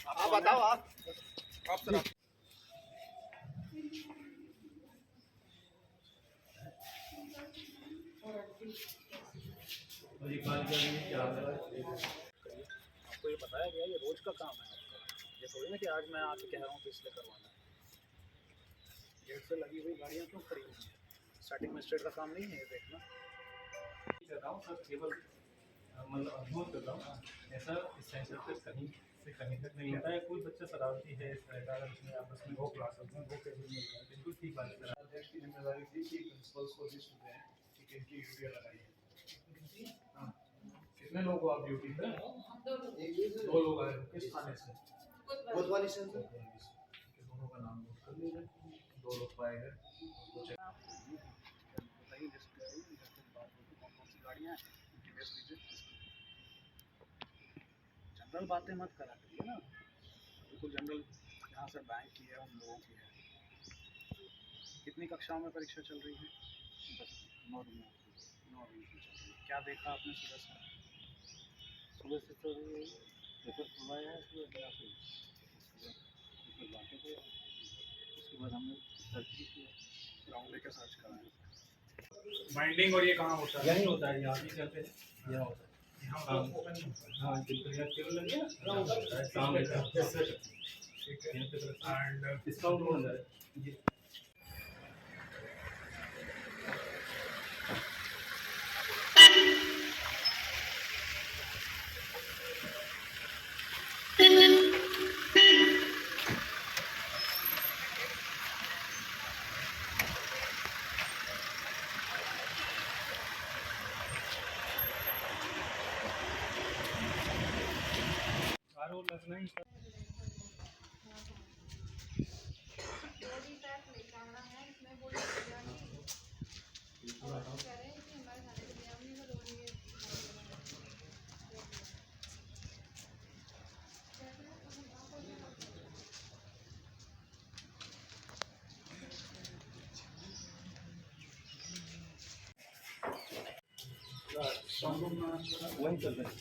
आप बताओ आप सर। आपको ये बताया गया ये रोज का काम है आपका। ये थोड़ी ना कि आज मैं आके कह रहा हूँ तो इसलिए करवाना है। गेट से लगी हुई गाड़ियाँ क्यों खड़ी हुई हैं? स्टार्टिंग मजिस्ट्रेट का काम नहीं है ये देखना। कर रहा हूँ सर, केवल मतलब अनुभव कर रहा हूँ ऐसा इस सेंटर पे कहीं से कहीं तक नहीं होता है। कोई बच्चा शरारती है इस तरह का, अगर उसमें आपस में वो क्लासेस में वो केवल नहीं होता है, बिल्कुल ठीक बात है। अध्यक्ष की जिम्मेदारी थी कि प्रिंसिपल्स को लिस्ट दें कि किनकी ड्यूटियाँ लगाई हैं। हाँ, कितने लोग हो आप ड्यूटी पे? दो लोग आए हो। किस थाने से? कोतवाली से दोनों का नाम नोट कर लीजिए। दो लोग पाए गए। बताइए लिस्ट कौन कौन सी गाड़ियाँ हैं उनकी लिस्ट दीजिए। जनरल बातें मत करा करिए ना, बिल्कुल जनरल। यहाँ से बैंक की है, उन लोगों की है। कितनी कक्षाओं में परीक्षा चल रही है? 9वीं की चल रही है। क्या देखा आपने सुबह से? सुबह से तो पेपर खुलवाया है सुबह से, पेपर बांटे थे। उसके बाद हमने सर्च भी किया, ग्राउंड लेके सर्च कराया। बाइंडिंग और ये कहाँ होता है? यहीं होता है, यहाँ भी करते हैं, यहाँ होता है। यहाँ ओपन नहीं होता है। हाँ, बिल्कुल यहाँ केबल लगी है ना, काम है ठीक है। एंड डिस्काउंट हो जाए जी। आरो लगना ही वही चल रहा है।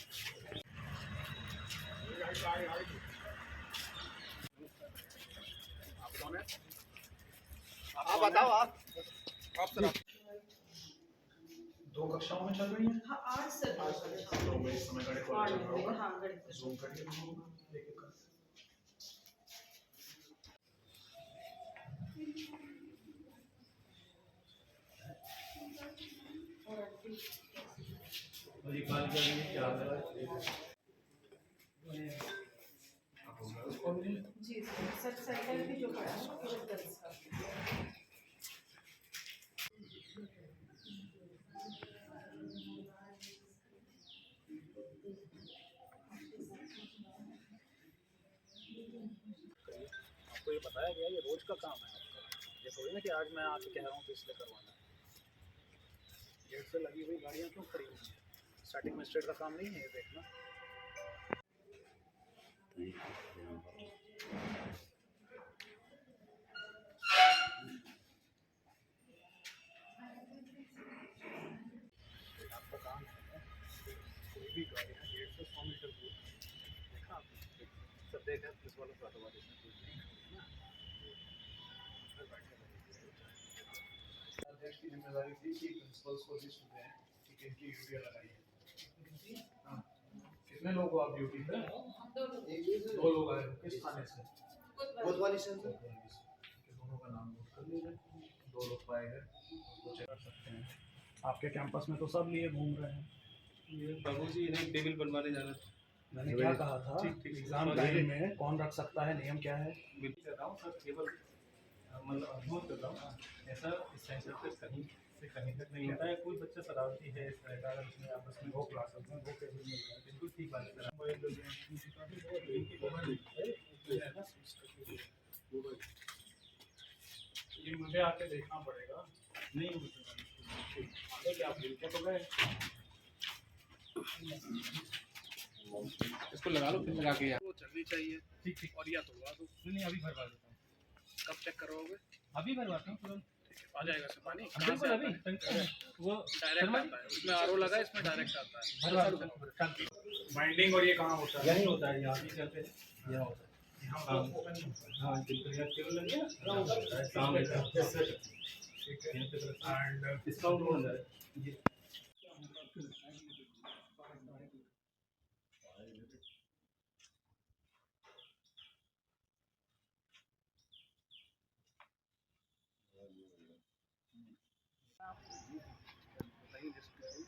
आप बताओ आप सर। दो कक्षाओं में चल रही है। हाँ, 8 से 2 तो मैं इस समय गणित वाला चल रहा होगा। हाँ, गणित ज़ूम करिए देखिए। और ये काल का ये क्या है? उसको भी जी, सर सर्कल भी जो पड़ा है पूरा 10 का। आपको ये बताया गया ये रोज का काम है आपका। ये थोड़ी ना कि आज मैं आके कह रहा हूँ तो इसलिए करवाना है। गेट से लगी हुई गाड़ियाँ क्यों खड़ी हुई हैं? स्टार्टिंग मजिस्ट्रेट का काम नहीं है ये देखना। आपका काम है कोई भी गाड़ियाँ गेट से 100 मीटर दूर देखा आपने? सब देखा पुलिस वालों को अथवा इसमें कुछ नहीं है ना। फिर बैठे रहिए। अध्यक्ष की जिम्मेदारी थी कि प्रिंसिपल्स को लिस्ट दें कि किनकी ड्यूटियाँ लगाई हैं। हाँ, कितने लोग हो आप ड्यूटी पे? दो लोग आए हो। किस थाने से? कोतवाली से दोनों का नाम नोट कर लीजिए। दो लोग पाए गए। तो चेक कर सकते हैं। आपके कैंपस में तो सब लिए घूम रहे हैं। बाबू जी इन्हें टेबल बनवाने जाना था। मैंने क्या कहा था? एग्जाम टाइम में कौन रख सकता है, नियम क्या है? बिल्कुल कर रहा हूँ सर, केवल मतलब अनुभव कर रहा हूँ ऐसा इस सेंटर पे कहीं से कहीं तक नहीं होता है। कोई बच्चा शरारती है इस तरह का, अगर उसमें आपस में वो क्लासेस में वो केबल नहीं होता है, बिल्कुल ठीक बात है। ये मुझे आके देखना पड़ेगा। नहीं आगे क्या आप मिलके तो गए। इसको लगा लो, फिर लगा के यार वो चलनी चाहिए ठीक ठीक। और या तोड़वा दो। नहीं अभी भरवा देता हूँ। कब चेक करवाओगे? अभी भरवाता हूँ तुरंत। आ जाएगा सर पानी बिल्कुल अभी वो डायरेक्ट आता है, उसमें आरओ लगा है, इसमें डायरेक्ट आता है। बाइंडिंग और ये कहाँ होता है? यहीं होता है, यहाँ भी करते हैं, यहाँ होता है। हाँ हाँ, बिल्कुल यहाँ केबल लगी है ना, सामने एंड डिस्काउंट हो जाए ये। बताइए लिस्ट करिए,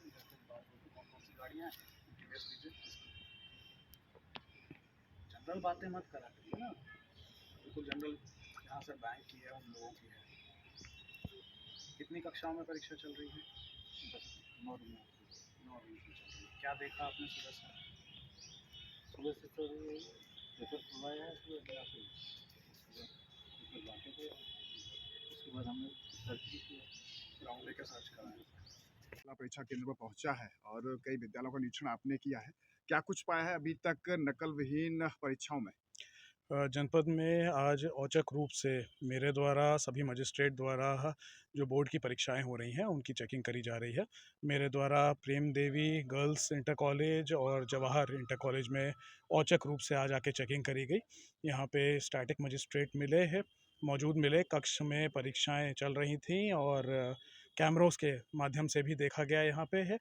कौन कौन सी गाड़ियाँ हैं, उनकी लिस्ट दीजिए। जनरल बातें मत करा करिए ना, बिल्कुल जनरल। यहाँ सर बैंक की है, उन लोगों की है। कितनी कक्षाओं में परीक्षा चल रही है? 9 रूम की चल रही है। क्या देखा आपने सुबह से? सुबह से तो पेपर खुलवाया है, सुबह बातें थे, उसके बाद हमने सर्च भी किया, ग्राउंड लेकर सर्च कराया। जिला परीक्षा केंद्र पर पहुंचा है और कई विद्यालयों का निरीक्षण आपने किया है, क्या कुछ पाया है अभी तक नकल विहीन परीक्षाओं में? जनपद में आज औचक रूप से मेरे द्वारा सभी मजिस्ट्रेट द्वारा जो बोर्ड की परीक्षाएं हो रही हैं उनकी चेकिंग करी जा रही है। मेरे द्वारा प्रेम देवी गर्ल्स इंटर कॉलेज और जवाहर इंटर कॉलेज में औचक रूप से आज आके चेकिंग करी गई। यहाँ पे स्टैटिक मजिस्ट्रेट मौजूद मिले, कक्ष में परीक्षाएं चल रही थीं और कैमरों के माध्यम से भी देखा गया यहाँ पे है।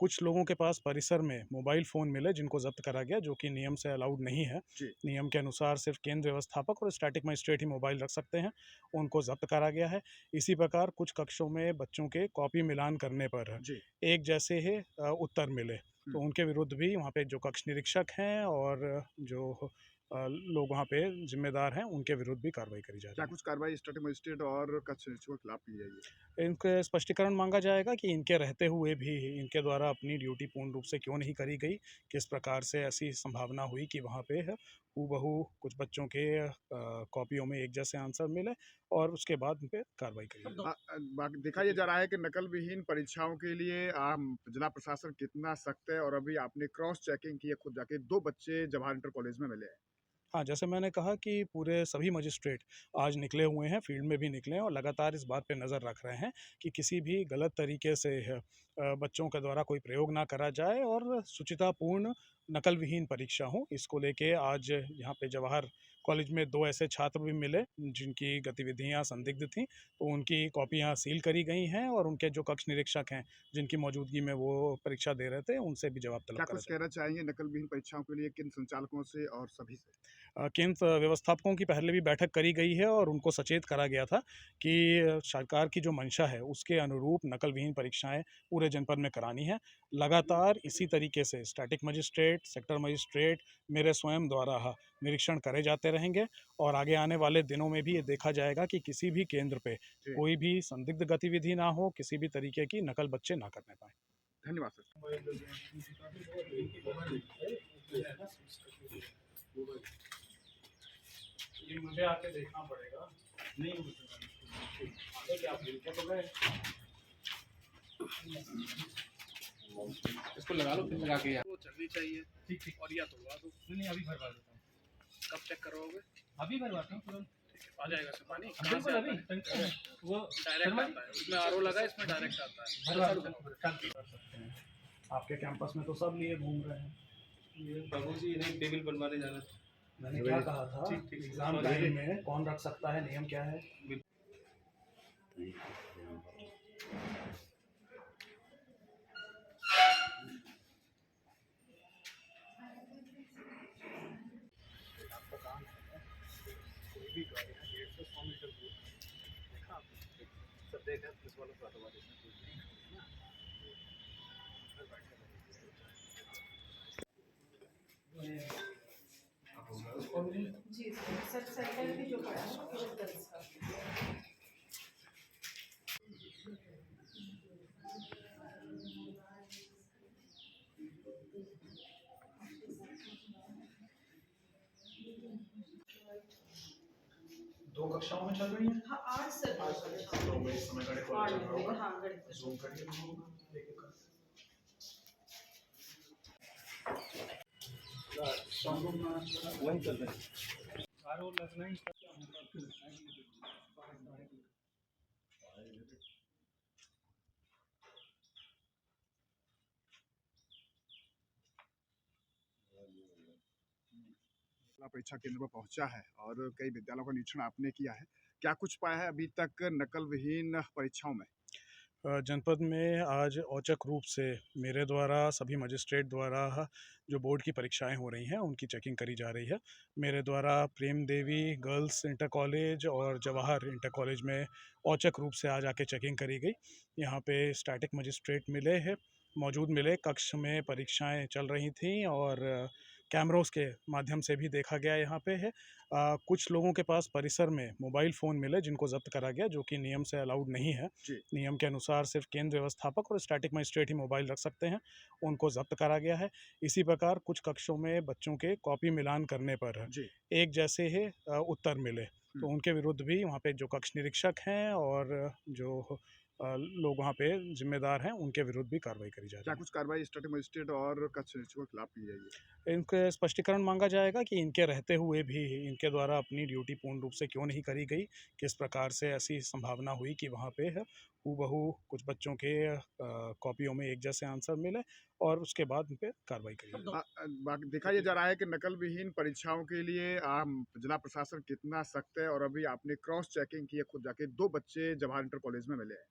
कुछ लोगों के पास परिसर में मोबाइल फ़ोन मिले जिनको जब्त करा गया, जो कि नियम से अलाउड नहीं है। नियम के अनुसार सिर्फ केंद्र व्यवस्थापक और स्टैटिक मजिस्ट्रेट ही मोबाइल रख सकते हैं, उनको जब्त करा गया है। इसी प्रकार कुछ कक्षों में बच्चों के कॉपी मिलान करने पर एक जैसे ही उत्तर मिले, तो उनके विरुद्ध भी वहाँ पे जो कक्ष निरीक्षक हैं और जो लोग वहाँ पे जिम्मेदार हैं उनके विरुद्ध भी कार्रवाई करी जा रही है। क्या कुछ कार्रवाई स्टैटिक मजिस्ट्रेट और कक्ष निरीक्षकों के खिलाफ की जाएगी? इनके स्पष्टीकरण मांगा जाएगा कि इनके रहते हुए भी इनके द्वारा अपनी ड्यूटी पूर्ण रूप से क्यों नहीं करी गई, किस प्रकार से ऐसी संभावना हुई कि वहाँ पे हूबहू कुछ बच्चों के कॉपियों में एक जैसे आंसर मिले और उसके बाद उन पर कार्रवाई करी। देखा यह जा रहा है कि नकल विहीन परीक्षाओं के लिए जिला प्रशासन कितना सख्त है, और अभी आपने क्रॉस चेकिंग की है खुद जाके, 2 बच्चे जवाहर इंटर कॉलेज में मिले हैं। हाँ, जैसे मैंने कहा कि पूरे सभी मजिस्ट्रेट आज निकले हुए हैं, फील्ड में भी निकले हैं और लगातार इस बात पे नज़र रख रहे हैं कि किसी भी गलत तरीके से बच्चों के द्वारा कोई प्रयोग ना करा जाए और शुचितापूर्ण नकल विहीन परीक्षा हो। इसको लेके आज यहाँ पे जवाहर कॉलेज में 2 ऐसे छात्र भी मिले जिनकी गतिविधियाँ संदिग्ध थीं, तो उनकी कॉपियाँ सील करी गई हैं और उनके जो कक्ष निरीक्षक हैं जिनकी मौजूदगी में वो परीक्षा दे रहे थे, उनसे भी जवाब तलब क्या करा कुछ कहना चाहेंगे नकल विहीन परीक्षाओं के लिए केंद्र संचालकों से और सभी से? केंद्र व्यवस्थापकों की पहले भी बैठक करी गई है और उनको सचेत करा गया था कि सरकार की जो मंशा है उसके अनुरूप नकल विहीन परीक्षाएं पूरे जनपद में करानी है। लगातार इसी तरीके से स्टैटिक मजिस्ट्रेट, सेक्टर मजिस्ट्रेट, मेरे स्वयं द्वारा निरीक्षण करे जाते रहेंगे और आगे आने वाले दिनों में भी ये देखा जाएगा कि किसी भी केंद्र पे कोई भी संदिग्ध गतिविधि ना हो, किसी भी तरीके की नकल बच्चे ना करने पाए। धन्यवाद सर। ये मुझे आके देखना पड़ेगा, नहीं आगे क्या आप लिखे तो गए, इसको लगा लो, फिर लगा के यार वो चलनी चाहिए। ठीक और या तोड़वा दो। नहीं अभी भरवा देता हूँ, कब चेक करवाओगे? अभी भरवाता हूँ तुरंत। आ जाएगा सर पानी बिल्कुल अभी वो डायरेक्ट आता है, उसमें आरओ लगा है, इसमें डायरेक्ट आता है। भरवा कर सकते हैं। आपके कैंपस में तो सब लिए घूम रहे हैं। ये बाबूजी इन्हें टेबल बनवाने जाना था। मैंने क्या कहा था, एग्जाम टाइम में कौन रख सकता है, नियम क्या है? आपका काम है कोई भी गाड़ी है 150 से 100 मीटर दूर देखा आपने, सब देखा पुलिस वालों को हटवा देना चाहिए ना। जी सर, सेंटर भी जो पड़ा है केवल गर्ल्स का। दो कक्षाओं में चल रही है। हाँ 8 से 2 तो मैं इस समय गणित वाला चल रहा होगा। हाँ गणित जूम करिए, वही चल रहा है। आरओ लगना ही जिला परीक्षा केंद्र पर पहुंचा है और कई विद्यालयों का निरीक्षण आपने किया है। क्या कुछ पाया है अभी तक नकल विहीन परीक्षाओं में? जनपद में आज औचक रूप से मेरे द्वारा सभी मजिस्ट्रेट द्वारा जो बोर्ड की परीक्षाएं हो रही हैं उनकी चेकिंग करी जा रही है। मेरे द्वारा प्रेम देवी गर्ल्स इंटर कॉलेज और जवाहर इंटर कॉलेज में औचक रूप से आज आके चेकिंग करी गई। यहाँ पे स्टैटिक मजिस्ट्रेट मौजूद मिले, कक्ष में परीक्षाएं चल रही थीं और कैमरों के माध्यम से भी देखा गया यहाँ पे है। कुछ लोगों के पास परिसर में मोबाइल फ़ोन मिले जिनको ज़ब्त करा गया, जो कि नियम से अलाउड नहीं है। नियम के अनुसार सिर्फ केंद्र व्यवस्थापक और स्टैटिक मजिस्ट्रेट ही मोबाइल रख सकते हैं, उनको ज़ब्त करा गया है। इसी प्रकार कुछ कक्षों में बच्चों के कॉपी मिलान करने पर एक जैसे ही उत्तर मिले, तो उनके विरुद्ध भी वहाँ पे जो कक्ष निरीक्षक हैं और जो लोग वहाँ पे जिम्मेदार हैं उनके विरुद्ध भी कार्रवाई करी जा रही क्या है। कुछ कार्रवाई स्टैटिक मजिस्ट्रेट और कक्ष निरीक्षकों के खिलाफ की जाएगी? इनके स्पष्टीकरण मांगा जाएगा कि इनके रहते हुए भी इनके द्वारा अपनी ड्यूटी पूर्ण रूप से क्यों नहीं करी गई, किस प्रकार से ऐसी संभावना हुई कि वहाँ पे हूबहू कुछ बच्चों के कॉपियों में एक जैसे आंसर मिले और उसके बाद उन पर कार्रवाई करी। देखा यह जा रहा है कि नकल विहीन परीक्षाओं के लिए जिला प्रशासन कितना सख्त है और अभी आपने क्रॉस चेकिंग की है, खुद जाके 2 बच्चे जवाहर इंटर कॉलेज में मिले हैं।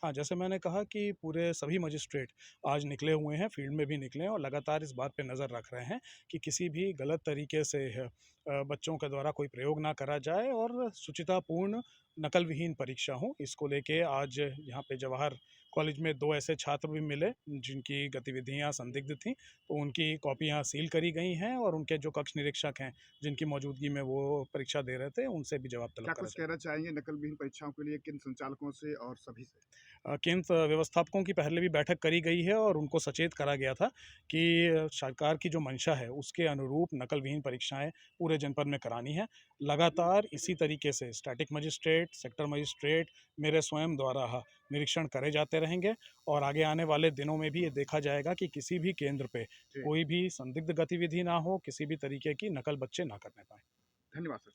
हाँ, जैसे मैंने कहा कि पूरे सभी मजिस्ट्रेट आज निकले हुए हैं, फील्ड में भी निकले हैं और लगातार इस बात पे नज़र रख रहे हैं कि किसी भी गलत तरीके से बच्चों के द्वारा कोई प्रयोग ना करा जाए और शुचितापूर्ण नकल विहीन परीक्षा हो। इसको लेके आज यहाँ पे जवाहर कॉलेज में 2 ऐसे छात्र भी मिले जिनकी गतिविधियाँ संदिग्ध थीं, तो उनकी कॉपियाँ सील करी गई हैं और उनके जो कक्ष निरीक्षक हैं जिनकी मौजूदगी में वो परीक्षा दे रहे थे, उनसे भी जवाब तलब क्या करा कुछ कहना चाहेंगे नकल विहीन परीक्षाओं के लिए किन संचालकों से और सभी से? केंद्र व्यवस्थापकों की पहले भी बैठक करी गई है और उनको सचेत करा गया था कि सरकार की जो मंशा है उसके अनुरूप नकल विहीन परीक्षाएं पूरे जनपद में करानी है। लगातार इसी तरीके से स्टैटिक मजिस्ट्रेट, सेक्टर मजिस्ट्रेट, मेरे स्वयं द्वारा निरीक्षण करे जाते रहेंगे और आगे आने वाले दिनों में भी ये देखा जाएगा कि किसी भी केंद्र पे कोई भी संदिग्ध गतिविधि ना हो, किसी भी तरीके की नकल बच्चे ना करने पाए। धन्यवाद सर।